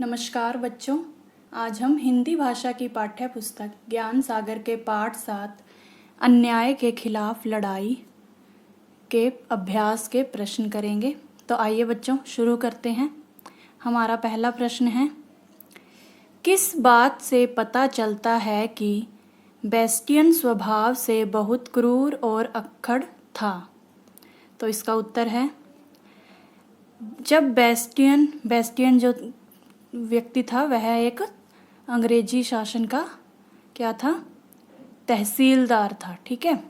नमस्कार बच्चों, आज हम हिंदी भाषा की पाठ्य पुस्तक ज्ञान सागर के पाठ 7 अन्याय के खिलाफ लड़ाई के अभ्यास के प्रश्न करेंगे। तो आइए बच्चों शुरू करते हैं। हमारा पहला प्रश्न है, किस बात से पता चलता है कि बेस्टियन स्वभाव से बहुत क्रूर और अक्खड़ था? तो इसका उत्तर है, जब बेस्टियन जो व्यक्ति था वह एक अंग्रेजी शासन का क्या था, तहसीलदार था। ठीक है।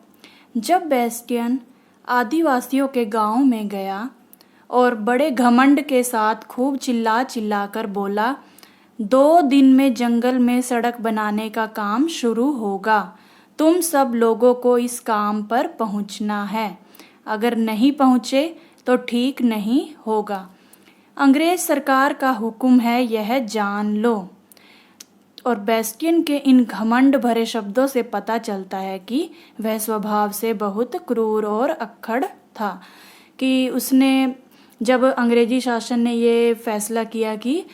जब बेस्टियन आदिवासियों के गांव में गया और बड़े घमंड के साथ खूब चिल्ला चिल्ला कर बोला, 2 दिन में जंगल में सड़क बनाने का काम शुरू होगा, तुम सब लोगों को इस काम पर पहुंचना है, अगर नहीं पहुंचे तो ठीक नहीं होगा, अंग्रेज सरकार का हुक्म है, यह जान लो। और बेस्टियन के इन घमंड भरे शब्दों से पता चलता है कि वह स्वभाव से बहुत क्रूर और अक्खड़ था। कि उसने जब अंग्रेजी शासन ने ये फैसला किया कि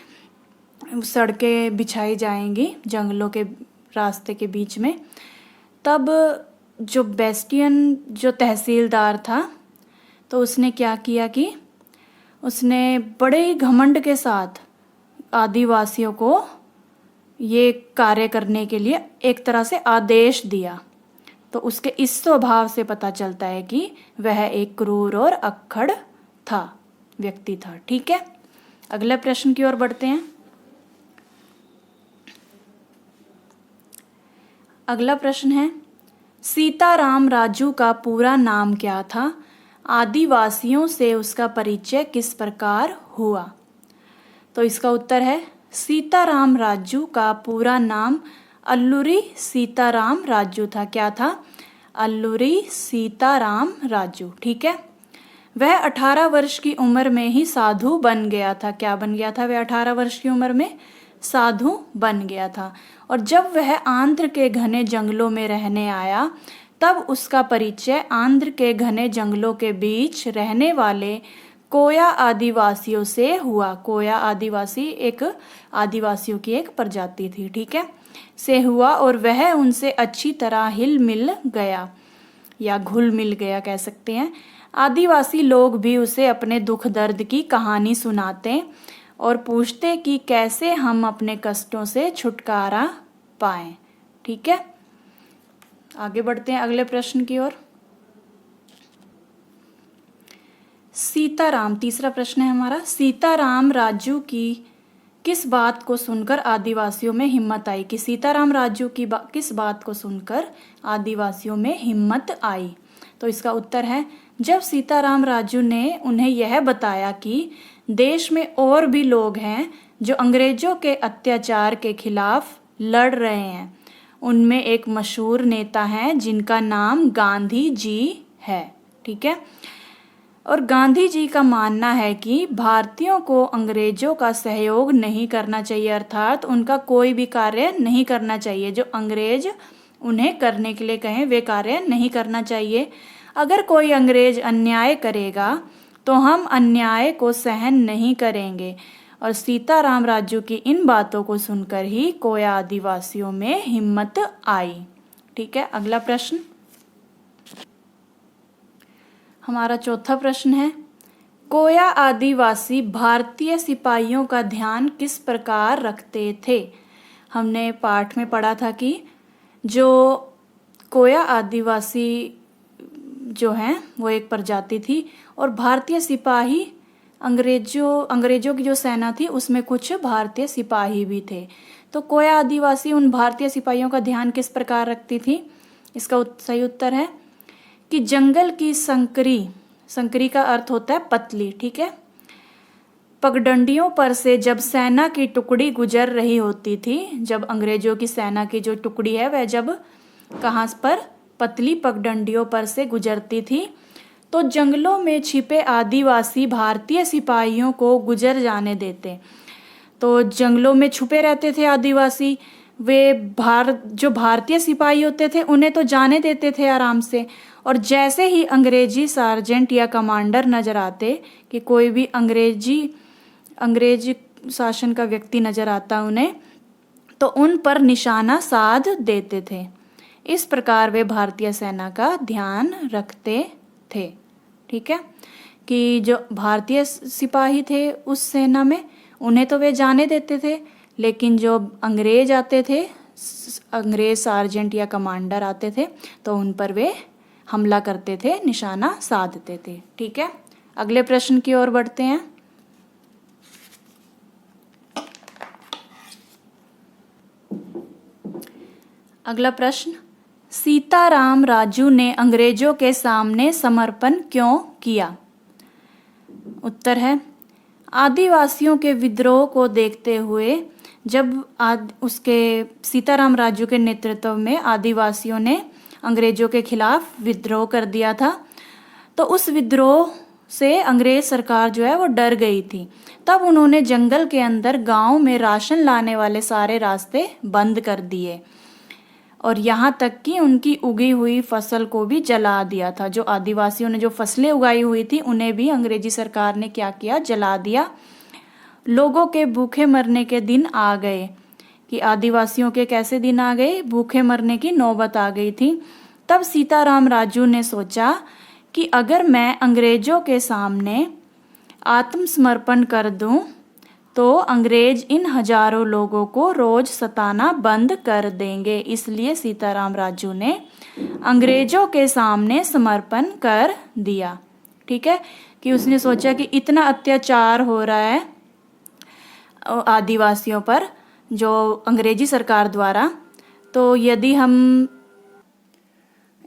सड़कें बिछाई जाएंगी जंगलों के रास्ते के बीच में, तब जो बेस्टियन जो तहसीलदार था तो उसने क्या किया कि उसने बड़े ही घमंड के साथ आदिवासियों को ये कार्य करने के लिए एक तरह से आदेश दिया। तो उसके इस स्वभाव से पता चलता है कि वह एक क्रूर और अक्खड़ व्यक्ति था। ठीक है, अगले प्रश्न की ओर बढ़ते हैं। अगला प्रश्न है, सीताराम राजू का पूरा नाम क्या था? आदिवासियों से उसका परिचय किस प्रकार हुआ? तो इसका उत्तर है, सीताराम राजू का पूरा नाम अल्लूरी सीताराम राजू था। क्या था? अल्लूरी सीताराम राजू। ठीक है। वह 18 वर्ष की उम्र में ही साधु बन गया था। क्या बन गया था? वह 18 वर्ष की उम्र में साधु बन गया था। और जब वह आंध्र के घने जंगलों में रहने आया, तब उसका परिचय आंध्र के घने जंगलों के बीच रहने वाले कोया आदिवासियों से हुआ। कोया आदिवासियों की एक प्रजाति थी। ठीक है, से हुआ और वह उनसे अच्छी तरह हिल मिल गया या घुल मिल गया कह सकते हैं। आदिवासी लोग भी उसे अपने दुख दर्द की कहानी सुनाते और पूछते कि कैसे हम अपने कष्टों से छुटकारा पाएं। ठीक है, आगे बढ़ते हैं अगले प्रश्न की ओर। सीताराम, तीसरा प्रश्न है हमारा, सीताराम राजू की किस बात को सुनकर आदिवासियों में हिम्मत आई? कि सीताराम राजू की किस बात को सुनकर आदिवासियों में हिम्मत आई? तो इसका उत्तर है, जब सीताराम राजू ने उन्हें यह बताया कि देश में और भी लोग हैं जो अंग्रेजों के अत्याचार के खिलाफ लड़ रहे हैं। उनमें एक मशहूर नेता हैं जिनका नाम गांधी जी है। ठीक है। और गांधी जी का मानना है कि भारतीयों को अंग्रेजों का सहयोग नहीं करना चाहिए, अर्थात उनका कोई भी कार्य नहीं करना चाहिए। जो अंग्रेज उन्हें करने के लिए कहें वे कार्य नहीं करना चाहिए। अगर कोई अंग्रेज अन्याय करेगा तो हम अन्याय को सहन नहीं करेंगे। और सीताराम राजू की इन बातों को सुनकर ही कोया आदिवासियों में हिम्मत आई। ठीक है, अगला प्रश्न हमारा चौथा प्रश्न है, कोया आदिवासी भारतीय सिपाहियों का ध्यान किस प्रकार रखते थे? हमने पाठ में पढ़ा था कि जो कोया आदिवासी जो हैं वो एक प्रजाति थी और भारतीय सिपाही अंग्रेजों की जो सेना थी उसमें कुछ भारतीय सिपाही भी थे। तो कोया आदिवासी उन भारतीय सिपाहियों का ध्यान किस प्रकार रखती थी? इसका सही उत्तर है कि जंगल की संकरी का अर्थ होता है पतली। ठीक है, पगडंडियों पर से जब सेना की टुकड़ी गुजर रही होती थी, जब अंग्रेजों की सेना की जो टुकड़ी है वह जब कहाँ पर पतली पगडंडियों पर से गुजरती थी, तो जंगलों में छिपे आदिवासी भारतीय सिपाहियों को गुजर जाने देते। तो जंगलों में छुपे रहते थे आदिवासी, वे जो भारतीय सिपाही होते थे उन्हें तो जाने देते थे आराम से। और जैसे ही अंग्रेजी सार्जेंट या कमांडर नजर आते कि कोई भी अंग्रेज शासन का व्यक्ति नजर आता उन्हें तो उन पर निशाना साध देते थे। इस प्रकार वे भारतीय सेना का ध्यान रखते थे। ठीक है, कि जो भारतीय सिपाही थे उस सेना में उन्हें तो वे जाने देते थे, लेकिन जो अंग्रेज आते थे, अंग्रेज सार्जेंट या कमांडर आते थे तो उन पर वे हमला करते थे, निशाना साधते थे। ठीक है, अगले प्रश्न की ओर बढ़ते हैं। अगला प्रश्न, सीताराम राजू ने अंग्रेजों के सामने समर्पण क्यों किया? उत्तर है, आदिवासियों के विद्रोह को देखते हुए जब उसके सीताराम राजू के नेतृत्व में आदिवासियों ने अंग्रेजों के खिलाफ विद्रोह कर दिया था, तो उस विद्रोह से अंग्रेज सरकार जो है वो डर गई थी। तब उन्होंने जंगल के अंदर गांव में राशन लाने वाले सारे रास्ते बंद कर दिए और यहाँ तक कि उनकी उगी हुई फसल को भी जला दिया था। जो आदिवासियों ने जो फसलें उगाई हुई थी उन्हें भी अंग्रेजी सरकार ने क्या किया, जला दिया। लोगों के भूखे मरने के दिन आ गए, कि आदिवासियों के कैसे दिन आ गए, भूखे मरने की नौबत आ गई थी। तब सीताराम राजू ने सोचा कि अगर मैं अंग्रेजों के सामने आत्मसमर्पण कर दूं तो अंग्रेज इन हजारों लोगों को रोज सताना बंद कर देंगे। इसलिए सीताराम राजू ने अंग्रेजों के सामने समर्पण कर दिया। ठीक है, कि उसने सोचा कि इतना अत्याचार हो रहा है आदिवासियों पर जो अंग्रेजी सरकार द्वारा, तो यदि हम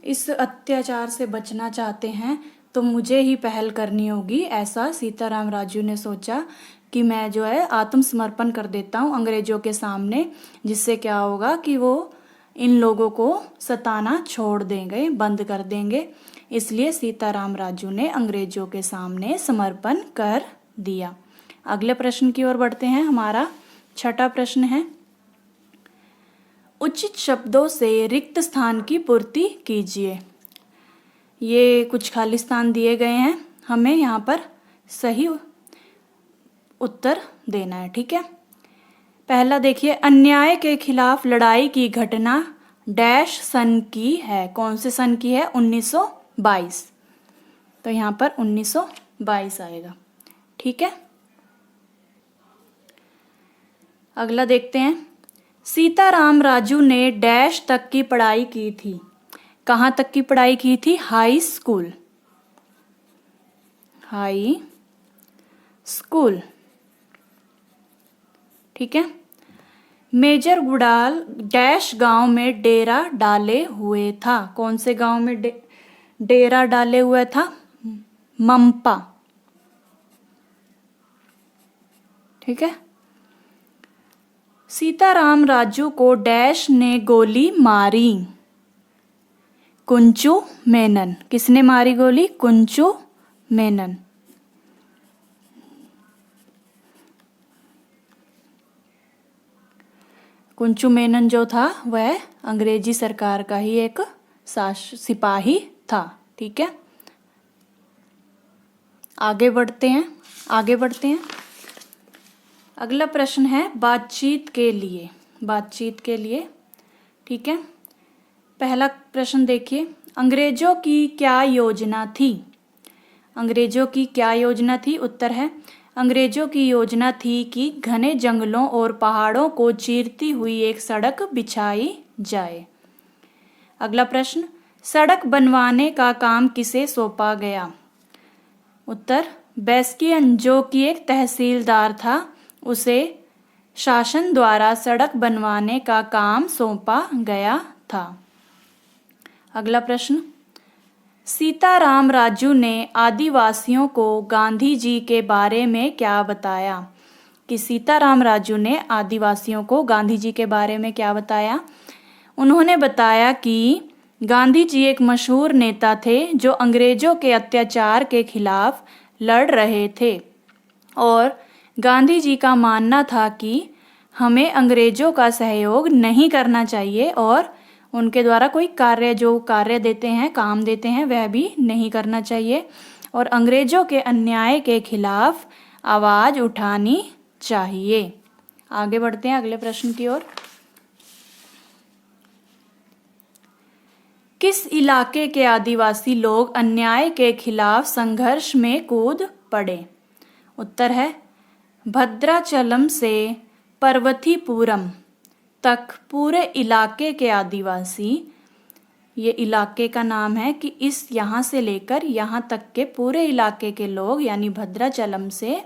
इस अत्याचार से बचना चाहते हैं तो मुझे ही पहल करनी होगी। ऐसा सीताराम राजू ने सोचा कि मैं जो है आत्मसमर्पण कर देता हूँ अंग्रेजों के सामने, जिससे क्या होगा कि वो इन लोगों को सताना छोड़ देंगे, बंद कर देंगे। इसलिए सीताराम राजू ने अंग्रेजों के सामने समर्पण कर दिया। अगले प्रश्न की ओर बढ़ते हैं। हमारा छठा प्रश्न है, उचित शब्दों से रिक्त स्थान की पूर्ति कीजिए। ये कुछ खाली स्थान दिए गए हैं, हमें यहाँ पर सही उत्तर देना है। ठीक है, पहला देखिए, अन्याय के खिलाफ लड़ाई की घटना डैश सन की है। कौन से सन की है? 1922। तो यहाँ पर 1922 आएगा। ठीक है, अगला देखते हैं, सीताराम राजू ने डैश तक की पढ़ाई की थी। कहाँ तक की पढ़ाई की थी? High school. High school. ठीक है, मेजर गुडाल डैश गांव में डेरा डाले हुए था। कौन से गांव में डेरा डाले हुए था? मंपा। ठीक है, सीताराम राजू को डैश ने गोली मारी। कुंचू मेनन। किसने मारी गोली? कुंचू मेनन। कुंचू मेनन जो था वह अंग्रेजी सरकार का ही एक सिपाही था। ठीक है, आगे बढ़ते हैं। अगला प्रश्न है बातचीत के लिए। ठीक है, पहला प्रश्न देखिए, अंग्रेजों की क्या योजना थी? अंग्रेजों की क्या योजना थी? उत्तर है, अंग्रेजों की योजना थी कि घने जंगलों और पहाड़ों को चीरती हुई एक सड़क बिछाई जाए। अगला प्रश्न, सड़क बनवाने का काम किसे सौंपा गया? उत्तर, बेस्टियन जो कि एक तहसीलदार था, उसे शासन द्वारा सड़क बनवाने का काम सौंपा गया था। अगला प्रश्न, सीताराम राजू ने आदिवासियों को गांधी जी के बारे में क्या बताया? कि सीताराम राजू ने आदिवासियों को गांधी जी के बारे में क्या बताया? उन्होंने बताया कि गांधी जी एक मशहूर नेता थे जो अंग्रेजों के अत्याचार के खिलाफ लड़ रहे थे और गांधी जी का मानना था कि हमें अंग्रेजों का सहयोग नहीं करना चाहिए और उनके द्वारा कोई कार्य देते हैं, काम देते हैं, वह भी नहीं करना चाहिए और अंग्रेजों के अन्याय के खिलाफ आवाज़ उठानी चाहिए। आगे बढ़ते हैं अगले प्रश्न की ओर। किस इलाके के आदिवासी लोग अन्याय के खिलाफ संघर्ष में कूद पड़े? उत्तर है भद्राचलम से पार्वतीपुरम तक पूरे इलाके के आदिवासी, ये इलाके का नाम है कि इस यहाँ से लेकर यहाँ तक के पूरे इलाके के लोग, यानी भद्राचलम से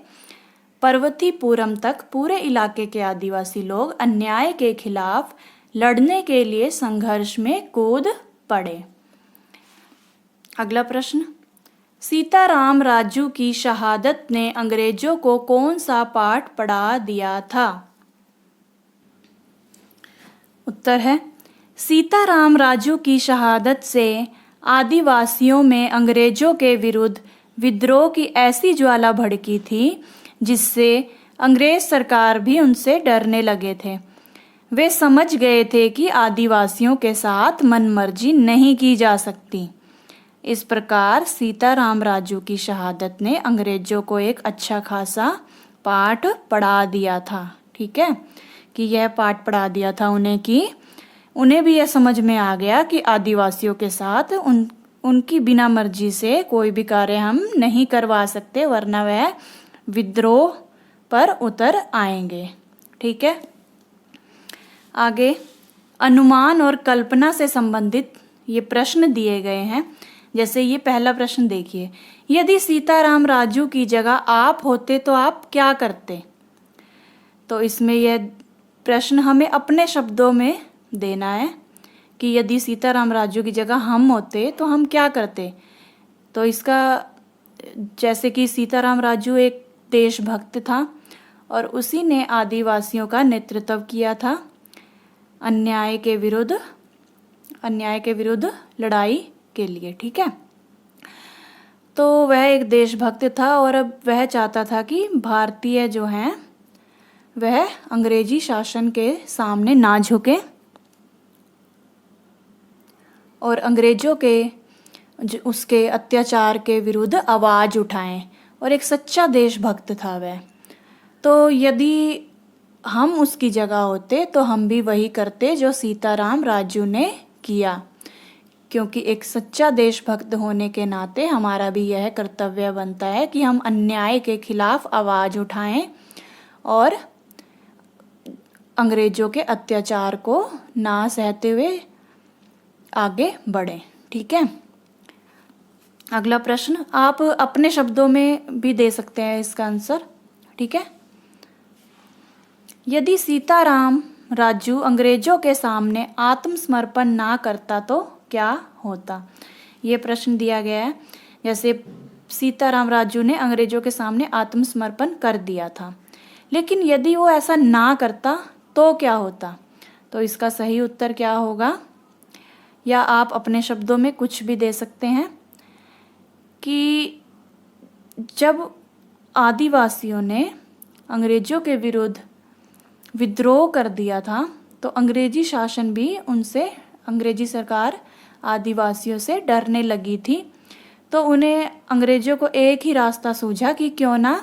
पार्वतीपुरम तक पूरे इलाके के आदिवासी लोग अन्याय के खिलाफ लड़ने के लिए संघर्ष में कूद पड़े। अगला प्रश्न, सीताराम राजू की शहादत ने अंग्रेजों को कौन सा पाठ पढ़ा दिया था? उत्तर है सीताराम राजू की शहादत से आदिवासियों में अंग्रेजों के विरुद्ध विद्रोह की ऐसी ज्वाला भड़की थी जिससे अंग्रेज सरकार भी उनसे डरने लगे थे। वे समझ गए थे कि आदिवासियों के साथ मनमर्जी नहीं की जा सकती। इस प्रकार सीताराम राजू की शहादत ने अंग्रेजों को एक अच्छा खासा पाठ पढ़ा दिया था। ठीक है, कि यह पाठ पढ़ा दिया था उन्हें कि उन्हें भी यह समझ में आ गया कि आदिवासियों के साथ उनकी बिना मर्जी से कोई भी कार्य हम नहीं करवा सकते, वरना वह विद्रोह पर उतर आएंगे। ठीक है, आगे अनुमान और कल्पना से संबंधित ये प्रश्न दिए गए हैं। जैसे ये पहला प्रश्न देखिए, यदि सीताराम राजू की जगह आप होते तो आप क्या करते? तो इसमें यह प्रश्न हमें अपने शब्दों में देना है कि यदि सीताराम राजू की जगह हम होते तो हम क्या करते। तो इसका, जैसे कि सीताराम राजू एक देशभक्त था और उसी ने आदिवासियों का नेतृत्व किया था अन्याय के विरुद्ध लड़ाई के लिए। ठीक है, तो वह एक देशभक्त था और अब वह चाहता था कि भारतीय जो हैं वह अंग्रेजी शासन के सामने ना झुके और अंग्रेजों के उसके अत्याचार के विरुद्ध आवाज़ उठाएं, और एक सच्चा देशभक्त था वह। तो यदि हम उसकी जगह होते तो हम भी वही करते जो सीताराम राजू ने किया, क्योंकि एक सच्चा देशभक्त होने के नाते हमारा भी यह कर्तव्य बनता है कि हम अन्याय के खिलाफ आवाज़ उठाएं और अंग्रेजों के अत्याचार को ना सहते हुए आगे बढ़ें। ठीक है, अगला प्रश्न आप अपने शब्दों में भी दे सकते हैं इसका आंसर। ठीक है, यदि सीताराम राजू अंग्रेजों के सामने आत्मसमर्पण ना करता तो क्या होता? ये प्रश्न दिया गया है। जैसे सीताराम राजू ने अंग्रेजों के सामने आत्मसमर्पण कर दिया था, लेकिन यदि वो ऐसा ना करता तो क्या होता? तो इसका सही उत्तर क्या होगा, या आप अपने शब्दों में कुछ भी दे सकते हैं कि जब आदिवासियों ने अंग्रेजों के विरुद्ध विद्रोह कर दिया था तो अंग्रेजी शासन भी उनसे, अंग्रेजी सरकार आदिवासियों से डरने लगी थी। तो उन्हें अंग्रेजों को एक ही रास्ता सूझा कि क्यों ना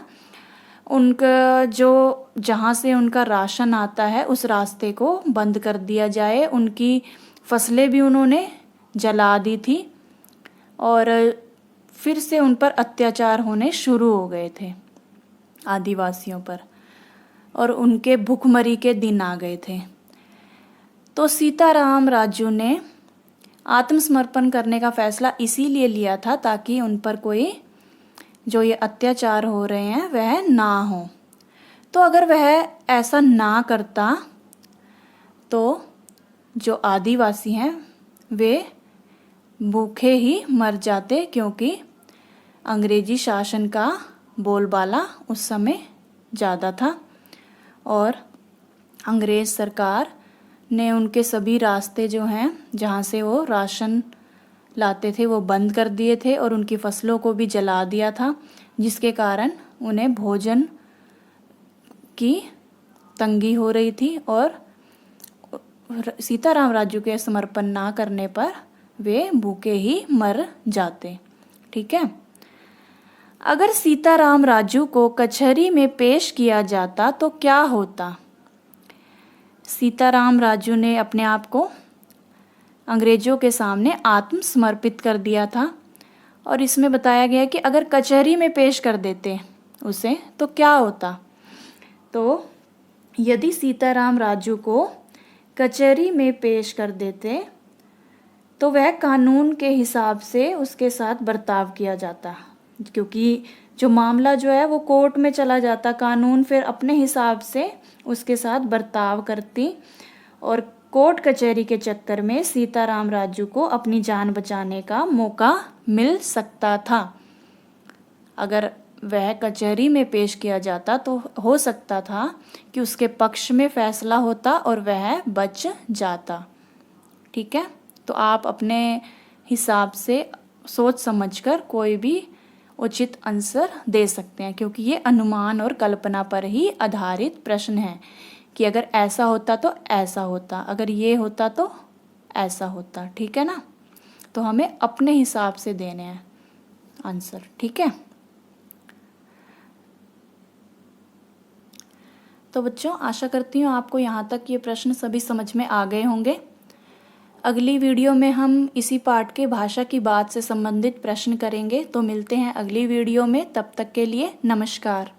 उनका जो जहाँ से उनका राशन आता है उस रास्ते को बंद कर दिया जाए। उनकी फसलें भी उन्होंने जला दी थी और फिर से उन पर अत्याचार होने शुरू हो गए थे आदिवासियों पर, और उनके भुखमरी के दिन आ गए थे। तो सीताराम राजू ने आत्मसमर्पण करने का फैसला इसीलिए लिया था ताकि उन पर कोई जो ये अत्याचार हो रहे हैं वह ना हो। तो अगर वह ऐसा ना करता तो जो आदिवासी हैं वे भूखे ही मर जाते, क्योंकि अंग्रेजी शासन का बोलबाला उस समय ज़्यादा था और अंग्रेज़ सरकार ने उनके सभी रास्ते जो हैं जहाँ से वो राशन लाते थे वो बंद कर दिए थे और उनकी फसलों को भी जला दिया था, जिसके कारण उन्हें भोजन की तंगी हो रही थी और सीताराम राजू के समर्पण ना करने पर वे भूखे ही मर जाते। ठीक है, अगर सीताराम राजू को कचहरी में पेश किया जाता तो क्या होता। सीताराम राजू ने अपने आप को अंग्रेजों के सामने आत्मसमर्पित कर दिया था और इसमें बताया गया कि अगर कचहरी में पेश कर देते उसे तो क्या होता। तो यदि सीताराम राजू को कचहरी में पेश कर देते तो वह कानून के हिसाब से उसके साथ बर्ताव किया जाता, क्योंकि जो मामला जो है वो कोर्ट में चला जाता, कानून फिर अपने हिसाब से उसके साथ बर्ताव करती और कोर्ट कचहरी के चक्कर में सीताराम राजू को अपनी जान बचाने का मौका मिल सकता था। अगर वह कचहरी में पेश किया जाता तो हो सकता था कि उसके पक्ष में फैसला होता और वह बच जाता। ठीक है, तो आप अपने हिसाब से सोच समझकर कोई भी उचित आंसर दे सकते हैं, क्योंकि ये अनुमान और कल्पना पर ही आधारित प्रश्न है कि अगर ऐसा होता तो ऐसा होता, अगर ये होता तो ऐसा होता। ठीक है ना, तो हमें अपने हिसाब से देने हैं आंसर। ठीक है, तो बच्चों आशा करती हूँ आपको यहाँ तक ये प्रश्न सभी समझ में आ गए होंगे। अगली वीडियो में हम इसी पाठ के भाषा की बात से संबंधित प्रश्न करेंगे। तो मिलते हैं अगली वीडियो में, तब तक के लिए नमस्कार।